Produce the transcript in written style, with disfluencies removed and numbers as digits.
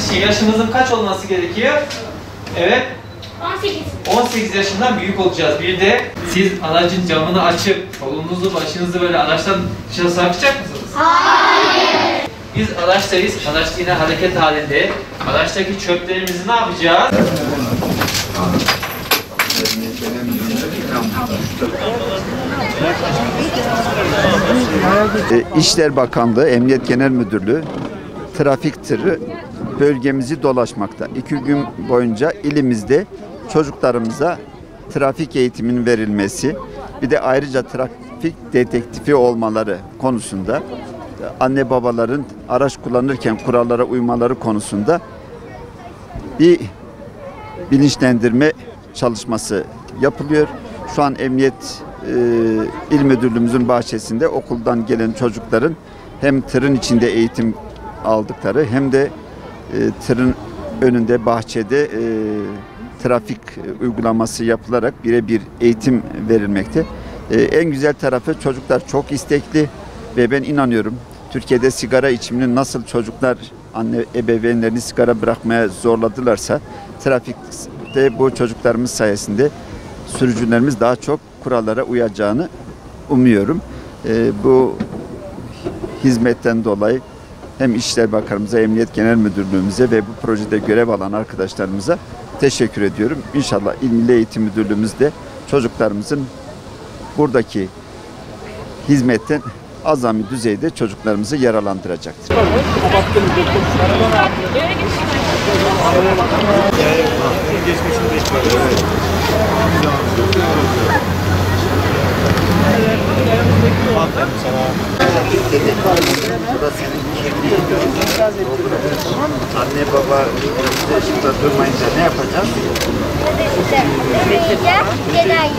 girmemiz için yaşımızın kaç olması gerekiyor? Evet. 18. 18 yaşından büyük olacağız. Bir de siz aracın camını açıp kolunuzu, başınızı böyle araçtan dışarı sarkacak mısınız? Hayır. Biz araçtayız. Araç yine hareket halinde. Araçtaki çöplerimizi ne yapacağız? İşler Bakanlığı, Emniyet Genel Müdürlüğü trafik tırı bölgemizi dolaşmakta. 2 gün boyunca ilimizde çocuklarımıza trafik eğitiminin verilmesi, bir de ayrıca trafik dedektifi olmaları konusunda, anne babaların araç kullanırken kurallara uymaları konusunda bir bilinçlendirme çalışması yapılıyor. Şu an Emniyet İl Müdürlüğümüzün bahçesinde okuldan gelen çocukların hem tırın içinde eğitim aldıkları hem de tırın önünde bahçede trafik uygulaması yapılarak birebir eğitim verilmekte. En güzel tarafı çocuklar çok istekli ve ben inanıyorum Türkiye'de sigara içimini nasıl çocuklar anne ebeveynlerini sigara bırakmaya zorladılarsa trafikte bu çocuklarımız sayesinde sürücülerimiz daha çok kurallara uyacağını umuyorum. Bu hizmetten dolayı hem İçişleri Bakanımıza, Emniyet Genel Müdürlüğümüze ve bu projede görev alan arkadaşlarımıza teşekkür ediyorum. İnşallah İl Milli Eğitim Müdürlüğümüz de çocuklarımızın buradaki hizmetten azami düzeyde çocuklarımızı yararlandıracaktır. Anne baba şurada durmayınca ne yapacağız? Genel